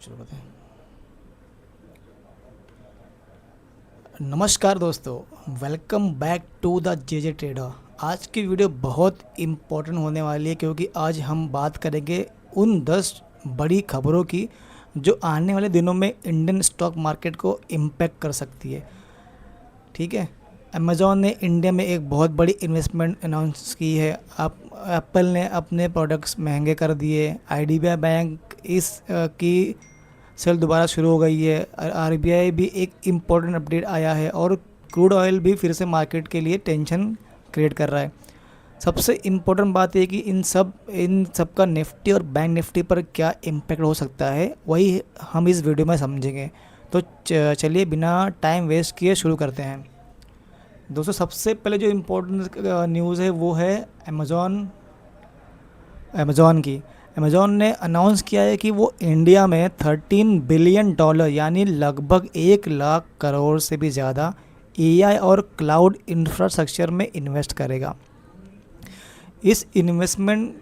शुरू करते हैं। नमस्कार दोस्तों, welcome back to the J trader. आज की वीडियो बहुत इम्पोर्टेंट होने वाली है क्योंकि आज हम बात करेंगे उन 10 बड़ी खबरों की जो आने वाले दिनों में इंडियन स्टॉक मार्केट को इम्पैक्ट कर सकती है। ठीक है। अमेज़ॉन ने इंडिया में एक बहुत बड़ी इन्वेस्टमेंट अनाउंस की है। आप एप्पल ने अपने प्रोडक्ट्स महंगे कर दिए। आईडीबीआई बैंक की सेल दोबारा शुरू हो गई है। आरबीआई भी एक इम्पोर्टेंट अपडेट आया है और क्रूड ऑयल भी फिर से मार्केट के लिए टेंशन क्रिएट कर रहा है। सबसे इम्पोर्टेंट बात है कि इन सब का निफ्टी और बैंक निफ्टी पर क्या इम्पैक्ट हो सकता है, वही हम इस वीडियो में समझेंगे। तो चलिए बिना टाइम वेस्ट किए शुरू करते हैं। दोस्तों, सबसे पहले जो इम्पोर्टेंट न्यूज़ है वो है अमेज़ॉन की। अमेज़ॉन ने अनाउंस किया है कि वो इंडिया में $13 बिलियन यानी लगभग 1 लाख करोड़ से भी ज़्यादा एआई और क्लाउड इंफ्रास्ट्रक्चर में इन्वेस्ट करेगा। इस इन्वेस्टमेंट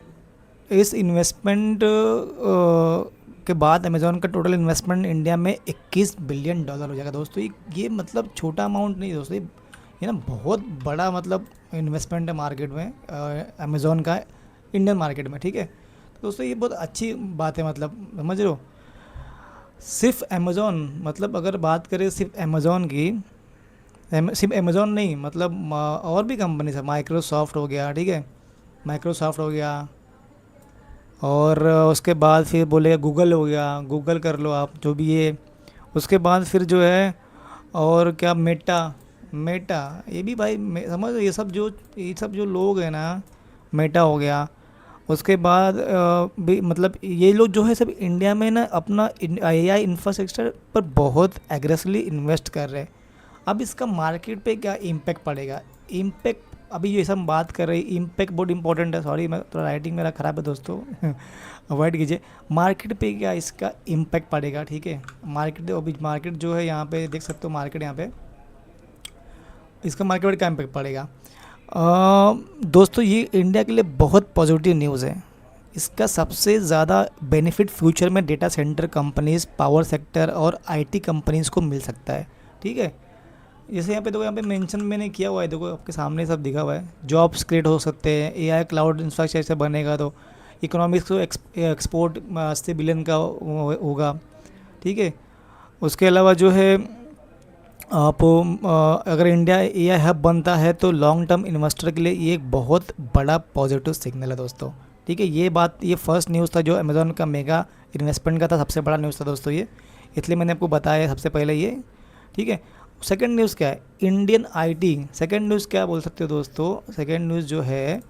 के बाद अमेज़ॉन का टोटल इन्वेस्टमेंट इंडिया में $21 बिलियन हो जाएगा। दोस्तों, ये मतलब छोटा अमाउंट नहीं दोस्तों, ये ना बहुत बड़ा मतलब इन्वेस्टमेंट है मार्केट में, अमेज़ॉन का इंडियन मार्केट में। ठीक है। तो दोस्तों, ये बहुत अच्छी बात है, मतलब समझ रहे हो। सिर्फ अमेज़ॉन मतलब अगर बात करें सिर्फ अमेज़ॉन की, सिर्फ अमेज़ॉन नहीं, मतलब और भी कंपनीज है। माइक्रोसॉफ्ट हो गया, ठीक है, माइक्रोसॉफ्ट हो गया। और उसके बाद फिर बोलेगा गूगल हो गया, गूगल कर लो आप जो भी है। उसके बाद फिर जो है और क्या, मेटा। मेटा ये भी भाई समझ, ये सब जो लोग हैं ना, मेटा हो गया। उसके बाद भी मतलब ये लोग जो है सब इंडिया में ना अपना एआई इंफ्रास्ट्रक्चर पर बहुत एग्रेसिवली इन्वेस्ट कर रहे हैं। अब इसका मार्केट पे क्या इम्पैक्ट पड़ेगा, इम्पैक्ट अभी ये सब हम बात कर रहे हैं। इम्पैक्ट बहुत इंपॉर्टेंट है। सॉरी, मैं थोड़ा राइटिंग मेरा ख़राब है दोस्तों, अवॉइड कीजिए। मार्केट पे क्या इसका इम्पैक्ट पड़ेगा, ठीक है। मार्केट जो है यहाँ पे देख सकते हो, मार्केट यहाँ पे इसका मार्केट पर क्या इम्पैक्ट पड़ेगा। दोस्तों, ये इंडिया के लिए बहुत पॉजिटिव न्यूज़ है। इसका सबसे ज़्यादा बेनिफिट फ्यूचर में data centre companies, power sector और आईटी कंपनीज को मिल सकता है। ठीक है। जैसे यहाँ पे देखो, यहाँ पे मेंशन मैंने किया हुआ है, देखो आपके सामने सब दिखा हुआ है। जॉब्स क्रिएट हो सकते हैं, एआई क्लाउड इंफ्रास्ट्रक्चर बनेगा तो इकोनॉमिक्स को एक्सपोर्ट 80 बिलियन का होगा। ठीक है। उसके अलावा जो है आप अगर इंडिया एआई हब बनता है तो लॉन्ग टर्म इन्वेस्टर के लिए ये एक बहुत बड़ा पॉजिटिव सिग्नल है दोस्तों। ठीक है। ये फर्स्ट न्यूज़ था जो अमेज़ॉन का मेगा इन्वेस्टमेंट का था, सबसे बड़ा न्यूज़ था दोस्तों ये, इसलिए मैंने आपको बताया सबसे पहले ये। ठीक है। सेकंड न्यूज़ क्या है, इंडियन आईटी। सेकंड न्यूज़ क्या बोल सकते हो दोस्तों, सेकंड न्यूज़ जो है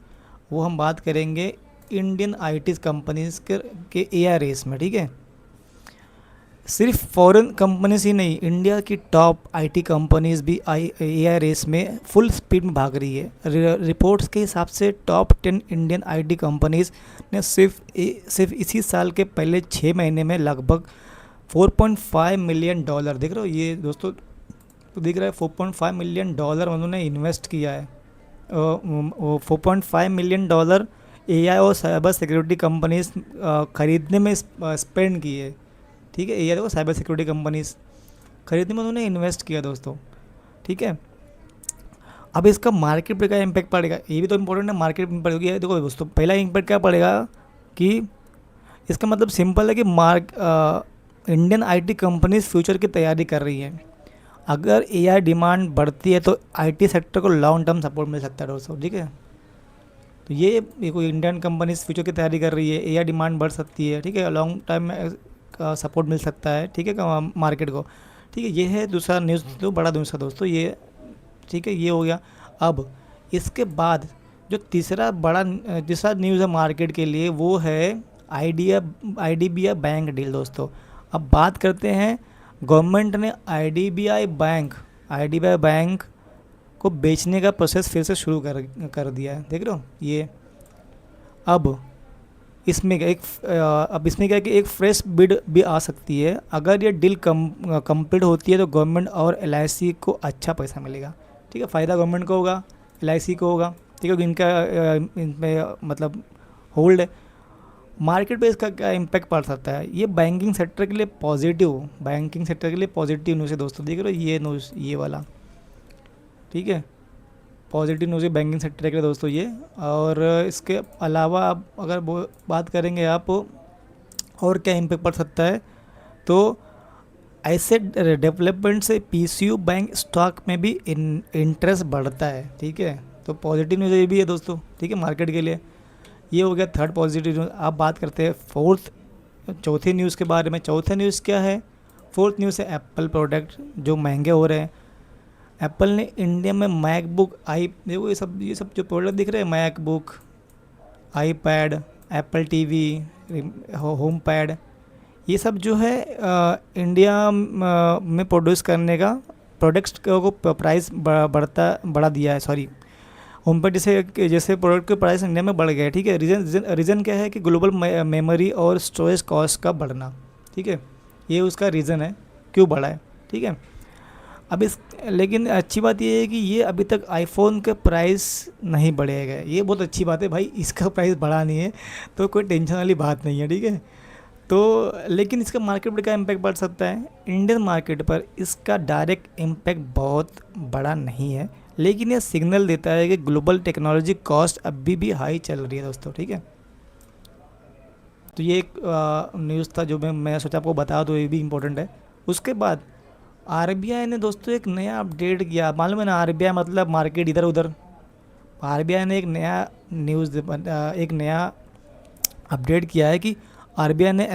वो हम बात करेंगे इंडियन आईटी कंपनीज के एआई रेस में। ठीक है। सिर्फ फॉरेन कंपनीज ही नहीं, इंडिया की टॉप आईटी कंपनीज भी एआई रेस में फुल स्पीड में भाग रही है। रिपोर्ट्स के हिसाब से टॉप 10 इंडियन आईटी कंपनीज ने सिर्फ इसी साल के पहले 6 महीने में लगभग $4.5 मिलियन, देख रहे हो ये दोस्तों, तो दिख रहा है $4.5 मिलियन उन्होंने इन्वेस्ट किया है। 4.5 मिलियन एआई और साइबर सिक्योरिटी कंपनीज खरीदने में स्पेंड की है। ठीक है। एआई और साइबर सिक्योरिटी कंपनीज खरीदने में उन्होंने इन्वेस्ट किया दोस्तों। ठीक है। अब इसका मार्केट पे क्या इम्पैक्ट पड़ेगा, ये भी तो इम्पोर्टेंट है। मार्केट में पड़ेगी, देखो दोस्तों, पहला इम्पैक्ट क्या पड़ेगा कि इसका मतलब सिंपल है कि इंडियन आईटी कंपनीज फ्यूचर की तैयारी कर रही है। अगर एआई डिमांड बढ़ती है तो आईटी सेक्टर को लॉन्ग टर्म सपोर्ट मिल सकता है दोस्तों। ठीक है। तो ये कोई इंडियन कंपनीज फ्यूचर की तैयारी कर रही है, एआई डिमांड बढ़ सकती है। ठीक है। लॉन्ग टाइम में का सपोर्ट मिल सकता है। ठीक है, मार्केट को। ठीक है। ये है दूसरा न्यूज़, तो बड़ा न्यूज़ था दोस्तों ये। ठीक है, ये हो गया। अब इसके बाद जो तीसरा न्यूज़ है मार्केट के लिए, वो है आईडीबीआई बैंक डील दोस्तों। अब बात करते हैं, गवर्नमेंट ने आईडीबीआई बैंक को बेचने का प्रोसेस फिर से शुरू कर दिया है, देख रहे हो ये। अब इसमें क्या है कि एक फ्रेश बिड भी आ सकती है। अगर ये डील कंप्लीट होती है तो गवर्नमेंट और एलआईसी को अच्छा पैसा मिलेगा। ठीक है। फ़ायदा गवर्नमेंट को होगा, एलआईसी को होगा। ठीक है, क्योंकि इनका इनमें मतलब होल्ड है। मार्केट पे इसका क्या इम्पैक्ट पड़ सकता है, ये बैंकिंग सेक्टर के लिए पॉजिटिव न्यूज़ है दोस्तों। देख रहे हो ये न्यूज़, ये वाला, ठीक है, पॉजिटिव न्यूज़ है बैंकिंग सेक्टर के लिए दोस्तों ये। और इसके अलावा आप अगर बात करेंगे आप और क्या इम्पैक्ट पड़ सकता है, तो ऐसे डेवलपमेंट से पीसीयू बैंक स्टॉक में भी इंटरेस्ट बढ़ता है, ठीक है। तो पॉजिटिव न्यूज़ ये भी है दोस्तों, ठीक है, मार्केट के लिए। ये हो गया थर्ड पॉजिटिव न्यूज़। आप बात करते हैं चौथी न्यूज़ के बारे में। चौथा न्यूज़ क्या है, फोर्थ न्यूज़ है एप्पल प्रोडक्ट जो महंगे हो रहे हैं। एप्पल ने इंडिया में मैकबुक देखो ये सब जो प्रोडक्ट दिख रहे हैं, MacBook, iPad, Apple TV, home pad, ये सब जो है इंडिया में प्रोड्यूस करने का प्रोडक्ट्स को प्राइस बढ़ा दिया है। सॉरी, होम पैड जैसे जैसे प्रोडक्ट के प्राइस इंडिया में बढ़ गया है, ठीक है। रीज़न क्या है कि ग्लोबल मेमोरी और स्टोरेज कॉस्ट का बढ़ना, ठीक है, ये उसका रीज़न है क्यों बढ़ा है, ठीक है। लेकिन अच्छी बात ये है कि ये अभी तक आईफोन के प्राइस नहीं बढ़े गए, ये बहुत अच्छी बात है भाई, इसका प्राइस बढ़ा नहीं है तो कोई टेंशन वाली बात नहीं है, ठीक है। तो लेकिन इसका मार्केट पर क्या इम्पैक्ट पड़ सकता है, इंडियन मार्केट पर इसका डायरेक्ट इम्पैक्ट बहुत बड़ा नहीं है, लेकिन ये सिग्नल देता है कि ग्लोबल टेक्नोलॉजी कॉस्ट अभी भी हाई चल रही है दोस्तों, ठीक है। तो ये एक न्यूज़ था जो मैं सोचा आपको बता दूँ, ये भी इम्पोर्टेंट है। उसके बाद आरबीआई ने दोस्तों एक नया अपडेट किया, मालूम है ना, आरबीआई मतलब मार्केट इधर उधर। आरबीआई ने एक नया अपडेट किया है कि आरबीआई ने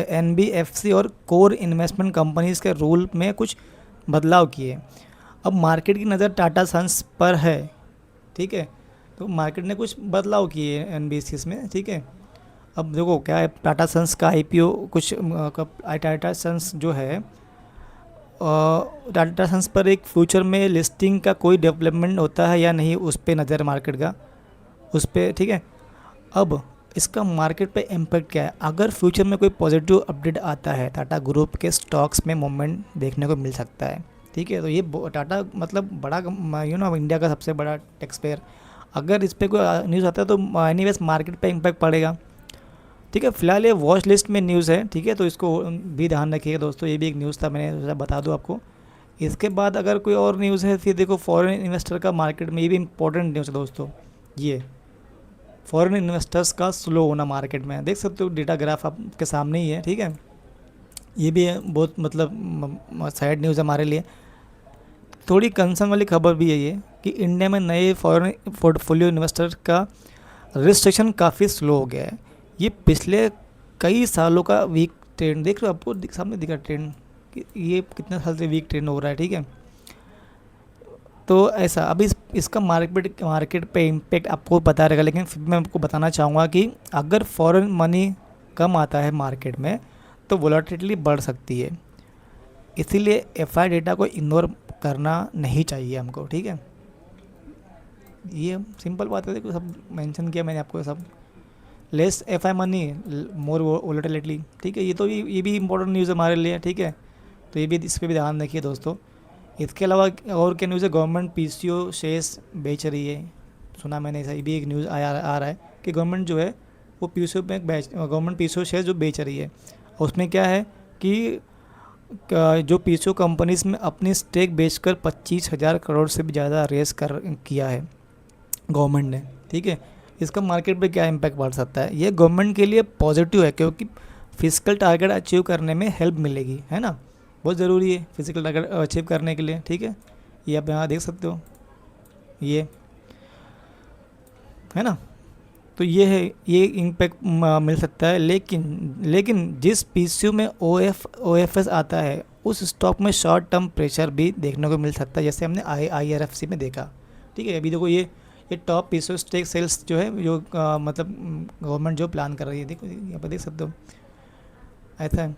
एनबीएफसी और कोर इन्वेस्टमेंट कंपनीज के रूल में कुछ बदलाव किए। अब मार्केट की नज़र टाटा सन्स पर है, ठीक है। तो मार्केट ने कुछ बदलाव किए एनबीएफसी में, ठीक है। अब देखो क्या है, टाटा सन्स का आईपीओ कुछ टाटा सन्स जो है, टाटा सन्स पर एक फ्यूचर में लिस्टिंग का कोई डेवलपमेंट होता है या नहीं, उस पर नज़र मार्केट का उस पर, ठीक है। अब इसका मार्केट पे इम्पैक्ट क्या है, अगर फ्यूचर में कोई पॉजिटिव अपडेट आता है टाटा ग्रुप के स्टॉक्स में मूवमेंट देखने को मिल सकता है, ठीक है। तो ये टाटा मतलब बड़ा इंडिया का सबसे बड़ा टैक्स पेयर, अगर इस पर कोई न्यूज़ आता है तो एनीवेज मार्केट पे इम्पैक्ट पड़ेगा, ठीक है। फिलहाल ये वॉच लिस्ट में न्यूज़ है, ठीक है, तो इसको भी ध्यान रखिएगा दोस्तों। ये भी एक न्यूज़ था, मैंने सोचा बता दूँ आपको। इसके बाद अगर कोई और न्यूज़ है, फिर देखो फॉरेन इन्वेस्टर का मार्केट में, ये भी इंपॉर्टेंट न्यूज़ है दोस्तों। ये फॉरेन इन्वेस्टर्स का स्लो होना मार्केट में, देख सकते हो डेटा ग्राफ आपके सामने ही है, ठीक है। ये भी है बहुत मतलब सैड न्यूज़ हमारे लिए, थोड़ी कंसर्न वाली खबर भी है ये कि इंडिया में नए फॉरेन पोर्टफोलियो इन्वेस्टर का रजिस्ट्रेशन काफ़ी स्लो हो गया है। ये पिछले कई सालों का वीक ट्रेंड देख रहे हो, आपको सामने दिखा ट्रेंड कि ये कितने साल से वीक ट्रेंड हो रहा है, ठीक है। तो ऐसा अभी इसका मार्केट पे इम्पेक्ट आपको पता रहेगा, लेकिन फिर मैं आपको बताना चाहूँगा कि अगर फॉरेन मनी कम आता है मार्केट में तो वोलेटिलिटी बढ़ सकती है, इसीलिए एफआई डेटा को इग्नोर करना नहीं चाहिए हमको, ठीक है। ये सिंपल बात है, देखो सब मेंशन किया मैंने आपको, सब लेस एफआई मनी मोर वोलेटिलिटी, ठीक है। ये भी इंपॉर्टेंट न्यूज़ है हमारे लिए, ठीक है। तो ये भी, इस पर भी ध्यान रखिए दोस्तों। इसके अलावा और क्या न्यूज़ है, गवर्नमेंट पीसीओ शेयर्स बेच रही है, सुना मैंने, ऐसा भी एक न्यूज़ आ रहा है कि गवर्नमेंट जो है वो पीसीओ में गवर्नमेंट पीसीओ शेयर्स जो बेच रही है। और उसमें क्या है कि जो पीसीओ कंपनीज में अपनी स्टेक बेचकर 25,000 करोड़ से भी ज़्यादा रेस किया है गवर्नमेंट ने, ठीक है। इसका मार्केट पे क्या इम्पैक्ट पड़ सकता है, ये गवर्नमेंट के लिए पॉजिटिव है क्योंकि फिजिकल टारगेट अचीव करने में हेल्प मिलेगी, है ना, बहुत ज़रूरी है फिजिकल टारगेट अचीव करने के लिए, ठीक है। ये आप यहाँ देख सकते हो, ये है ना। तो ये है, ये इम्पैक्ट मिल सकता है, लेकिन जिस पीसीयू में ओएफएस आता है उस स्टॉक में शॉर्ट टर्म प्रेशर भी देखने को मिल सकता है, जैसे हमने आईआरएफसी में देखा, ठीक है। अभी देखो ये टॉप पीसीयू स्टेक सेल्स जो है, जो मतलब गवर्नमेंट जो प्लान कर रही है, देखो यहाँ पर देख सकते हो, ऐसा है।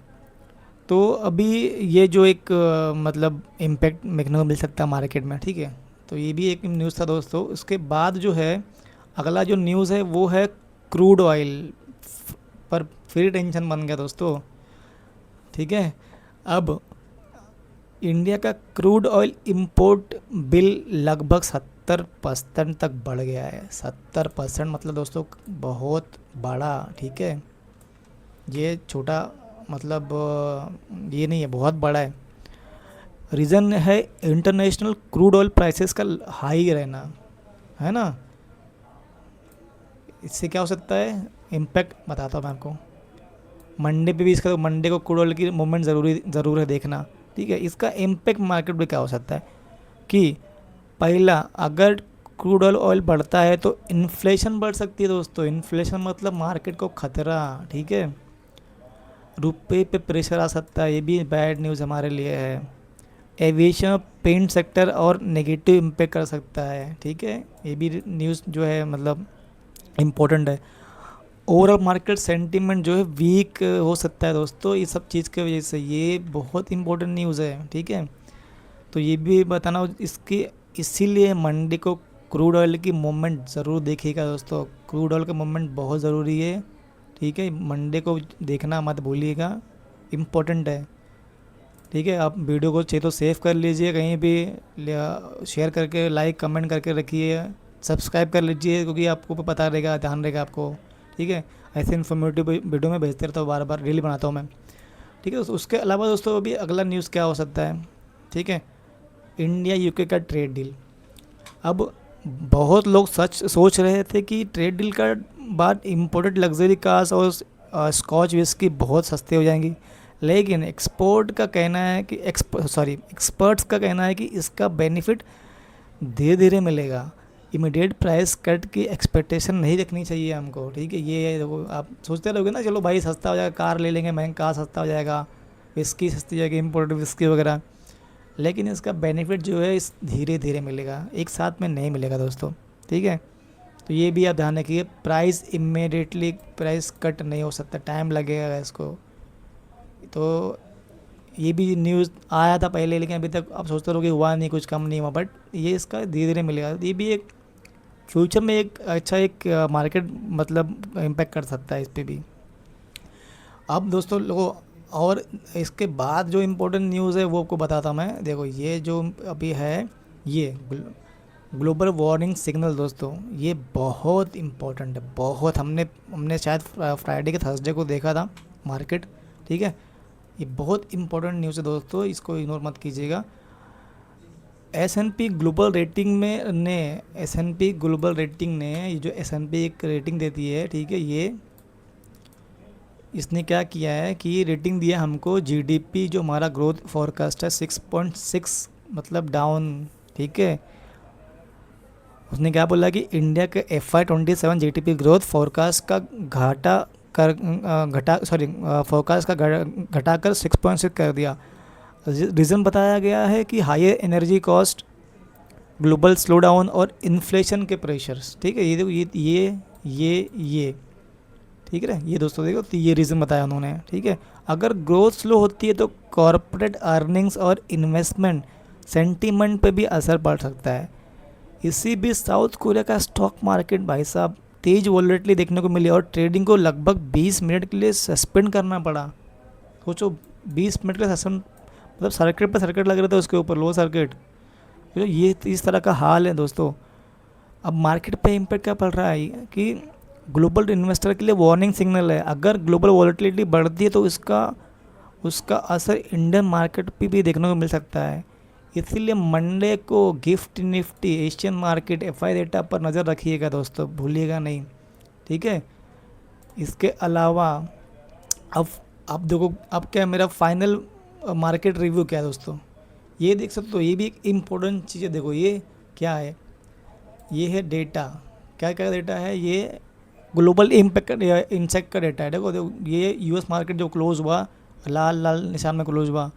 तो अभी ये जो एक मतलब इम्पैक्ट देखने को मिल सकता है मार्केट में, ठीक है। तो ये भी एक न्यूज़ था दोस्तों। उसके बाद जो है अगला जो न्यूज़ है वो है क्रूड ऑयल पर फिर टेंशन बन गया दोस्तों, ठीक है। अब इंडिया का क्रूड ऑयल इंपोर्ट बिल लगभग 70% तक बढ़ गया है। 70% मतलब दोस्तों बहुत बड़ा, ठीक है। ये छोटा मतलब ये नहीं है, बहुत बड़ा है। रीज़न है इंटरनेशनल क्रूड ऑयल प्राइसेस का हाई रहना, है ना। इससे क्या हो सकता है इम्पैक्ट, बताता हूँ मैं आपको। मंडे पे भी इसका, तो मंडे को क्रूड ऑयल की मूवमेंट ज़रूर है देखना, ठीक है। इसका इम्पैक्ट मार्केट पे क्या हो सकता है कि पहला, अगर क्रूड ऑयल बढ़ता है तो इन्फ्लेशन बढ़ सकती है दोस्तों। इन्फ्लेशन मतलब मार्केट को खतरा, ठीक है। रुपए पे प्रेशर आ सकता है, ये भी बैड न्यूज़ हमारे लिए है। एविएशन, पेंट सेक्टर और नेगेटिव इम्पेक्ट कर सकता है, ठीक है। ये भी न्यूज़ जो है मतलब इम्पोर्टेंट है। ओवरऑल मार्केट सेंटीमेंट जो है वीक हो सकता है दोस्तों, ये सब चीज़ की वजह से। ये बहुत इंपॉर्टेंट न्यूज़ है, ठीक है। तो ये भी बताना इसकी, इसीलिए मंडे को क्रूड ऑयल की मूवमेंट ज़रूर देखिएगा दोस्तों। क्रूड ऑयल का मूवमेंट बहुत ज़रूरी है, ठीक है। मंडे को देखना मत भूलिएगा, इम्पोर्टेंट है, ठीक है। आप वीडियो को चाहिए तो सेव कर लीजिए कहीं भी, शेयर करके, लाइक कमेंट करके रखिए, सब्सक्राइब कर लीजिए, क्योंकि आपको पता रहेगा, ध्यान रहेगा आपको, ठीक है। ऐसे इन्फॉर्मेटिव वीडियो में भेजते रहता हूँ, बार बार रील बनाता हूँ मैं, ठीक है। उसके अलावा दोस्तों अभी अगला न्यूज़ क्या हो सकता है, ठीक है। इंडिया यूके का ट्रेड डील। अब बहुत लोग सच सोच रहे थे कि ट्रेड डील का बाद इम्पोर्टेड लग्जरी कार्स और स्कॉच विस्की बहुत सस्ते हो जाएंगी, लेकिन एक्सपर्ट्स का कहना है कि इसका बेनिफिट धीरे धीरे मिलेगा। इमीडिएट प्राइस कट की एक्सपेक्टेशन नहीं रखनी चाहिए हमको, ठीक है। ये देखो, आप सोचते रहोगे ना, चलो भाई सस्ता हो जाएगा, कार ले लेंगे, महंगा कार सस्ता हो जाएगा, विस्की सस्ती हो जाएगी, इम्पोर्टेड विस्की वगैरह, लेकिन इसका बेनिफिट जो है इस धीरे धीरे मिलेगा, एक साथ में नहीं मिलेगा दोस्तों, ठीक है। तो ये भी आप ध्यान रखिए, प्राइस इमीडिएटली प्राइस कट नहीं हो सकता, टाइम लगेगा इसको। तो ये भी न्यूज़ आया था पहले, लेकिन अभी तक आप सोचते रहो कि हुआ नहीं, कुछ कम नहीं हुआ, बट ये इसका धीरे धीरे मिलेगा। ये भी एक फ्यूचर में एक अच्छा एक मार्केट मतलब इम्पैक्ट कर सकता है इस पर भी। अब दोस्तों लोगों, और इसके बाद जो इम्पोर्टेंट न्यूज़ है वो आपको बताता हूँ मैं। देखो ये जो अभी है, ये ग्लोबल वार्मिंग सिग्नल दोस्तों, ये बहुत इम्पोर्टेंट है, बहुत। हमने हमने शायद फ्राइडे के थर्सडे को देखा था मार्केट, ठीक है। ये बहुत इंपॉर्टेंट न्यूज़ है दोस्तों, इसको इग्नोर मत कीजिएगा। एस.एन.पी ग्लोबल रेटिंग में ने एस.एन.पी ग्लोबल रेटिंग ने, ये जो एस.एन.पी एक रेटिंग देती है, ठीक है, ये इसने क्या किया है कि रेटिंग दिया हमको, जीडीपी जो हमारा ग्रोथ फॉरकास्ट है 6.6 मतलब डाउन, ठीक है। उसने क्या बोला कि इंडिया के FY 27 जीडीपी ग्रोथ फोरकास्ट का फोरकास्ट का घटाकर 6.6 कर दिया। रीज़न बताया गया है कि higher energy cost, global slowdown और इन्फ्लेशन के प्रेशर्स, ठीक है। ये देखो, ये ठीक है, ये दोस्तों देखो, तो ये रीज़न बताया उन्होंने, ठीक है। अगर ग्रोथ स्लो होती है तो कॉरपोरेट अर्निंग्स और इन्वेस्टमेंट सेंटीमेंट पे भी असर पड़ सकता है। इसी बीच साउथ कोरिया का स्टॉक मार्केट भाई साहब तेज़ वॉलेटिलिटी देखने को मिली और ट्रेडिंग को लगभग 20 मिनट के लिए सस्पेंड करना पड़ा। सोचो, 20 मिनट का सस्पेंड, मतलब सर्किट पर सर्किट लग रहे थे उसके ऊपर, लो सर्किट। तो ये इस तरह का हाल है दोस्तों। अब मार्केट पे इम्पेक्ट क्या पड़ रहा है कि ग्लोबल इन्वेस्टर के लिए वार्निंग सिग्नल है। अगर ग्लोबल वॉलेटिलिटी बढ़ती है तो उसका असर इंडियन मार्केट पे भी देखने को मिल सकता है। इसीलिए मंडे को gift Nifty Asian market FI data पर नज़र रखिएगा दोस्तों, भूलिएगा नहीं, ठीक है। इसके अलावा अब देखो, अब क्या मेरा फाइनल मार्केट रिव्यू क्या है दोस्तों, ये देख सकते हो। ये भी एक इम्पोर्टेंट चीज़ है, देखो ये क्या है, ये है डेटा। क्या क्या डेटा है, ये ग्लोबल इम्पैक्ट इंसेक्ट का डेटा है। देखो देखो, ये यूएस मार्केट जो क्लोज हुआ, लाल लाल निशान में क्लोज हुआ।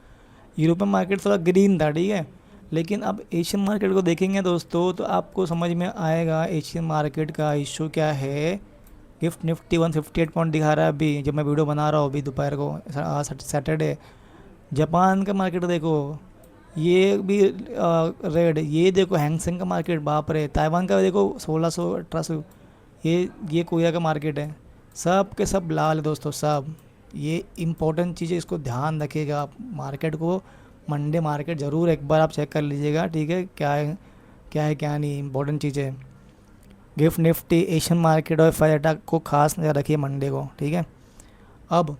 यूरोपियन मार्केट थोड़ा ग्रीन था, ठीक है। लेकिन अब एशियन मार्केट को देखेंगे दोस्तों तो आपको समझ में आएगा एशियन मार्केट का इशू क्या है। गिफ्ट निफ्टी 158 पॉइंट दिखा रहा है अभी जब मैं वीडियो बना रहा हूँ, अभी दोपहर को, सैटरडे। जापान का मार्केट देखो, ये भी रेड। ये देखो हैंगसेंग का मार्केट, बाप रे। ताइवान का देखो 1600 1800। ये कोरिया का मार्केट है, सब के सब लाल है दोस्तों, सब। ये इम्पोर्टेंट चीज़ है, इसको ध्यान रखिएगा आप। मार्केट को मंडे मार्केट ज़रूर एक बार आप चेक कर लीजिएगा, ठीक है, क्या नहीं इम्पोर्टेंट चीज़ है। गिफ्ट निफ्टी एशियन मार्केट और फायदा को खास नज़र रखिए मंडे को, ठीक है। अब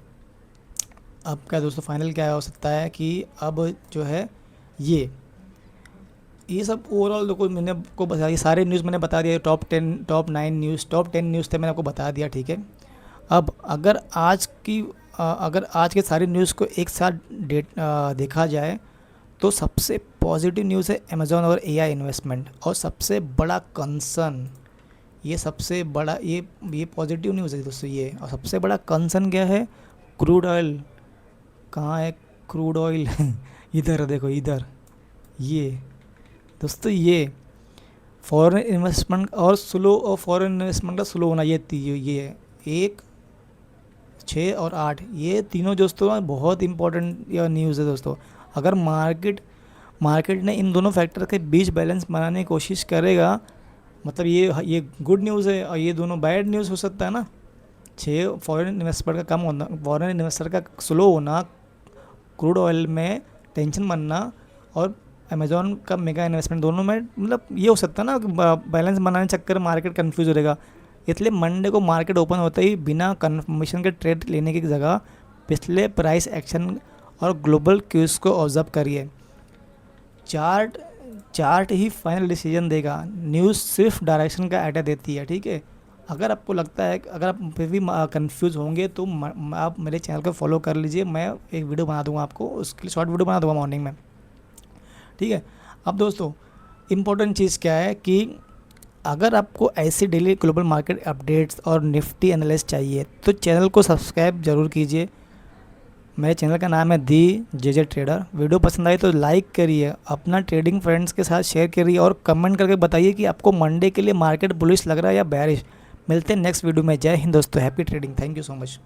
अब क्या दोस्तों, फाइनल क्या हो सकता है कि अब जो है ये सब ओवरऑल देखो, मैंने आपको बता दिया, सारे न्यूज़ मैंने बता दिया, top 10 top 9 news, top 10 news थे, मैंने आपको बता दिया, ठीक है। अब अगर आज के सारी न्यूज़ को एक साथ देखा जाए तो सबसे पॉजिटिव न्यूज़ है अमेज़ॉन और एआई इन्वेस्टमेंट, और सबसे बड़ा कंसर्न, ये सबसे बड़ा ये पॉजिटिव न्यूज़ है दोस्तों ये। और सबसे बड़ा कंसर्न क्या है? Crude oil. कहाँ है क्रूड ऑयल? इधर देखो, इधर ये दोस्तों, ये फॉरेन इन्वेस्टमेंट और स्लो, और फॉरेन इन्वेस्टमेंट का स्लो होना, ये है 1, 6 और 8, ये तीनों दोस्तों बहुत इंपॉर्टेंट न्यूज़ है दोस्तों। अगर मार्केट ने इन दोनों फैक्टर के बीच बैलेंस बनाने की कोशिश करेगा, मतलब ये गुड न्यूज़ है, और ये दोनों बैड न्यूज़ हो सकता है ना। 6, फॉरेन इन्वेस्टर का कम होना, फॉरेन इन्वेस्टर का स्लो होना, क्रूड ऑयल में टेंशन बनना, और अमेज़ॉन का मेगा इन्वेस्टमेंट, दोनों में मतलब ये हो सकता है ना, बैलेंस बनाने के चक्कर में मार्केट कंफ्यूज हो जाएगा। इसलिए मंडे को मार्केट ओपन होते ही बिना कंफर्मेशन के ट्रेड लेने की जगह पिछले प्राइस एक्शन और ग्लोबल क्यूज को ऑब्जर्व करिए। चार्ट चार्ट ही फाइनल डिसीजन देगा, न्यूज़ सिर्फ डायरेक्शन का आइडिया देती है, ठीक है। अगर आपको लगता है, अगर आप फिर भी कंफ्यूज होंगे तो आप मेरे चैनल को फॉलो कर लीजिए, मैं एक वीडियो बना दूंगा आपको, उसके लिए शॉर्ट वीडियो बना दूंगा मॉर्निंग में, ठीक है। अब दोस्तों इम्पोर्टेंट चीज़ क्या है कि अगर आपको ऐसे डेली ग्लोबल मार्केट अपडेट्स और निफ्टी एनालिस्ट चाहिए तो चैनल को सब्सक्राइब जरूर कीजिए। मेरे चैनल का नाम है दी जे ट्रेडर। वीडियो पसंद आई तो लाइक करिए, अपना ट्रेडिंग फ्रेंड्स के साथ शेयर करिए, और कमेंट करके बताइए कि आपको मंडे के लिए मार्केट बुलिश लग रहा है या बेरिश। मिलते हैं नेक्स्ट वीडियो में। जय हिंद दोस्तों, happy trading, thank you so much.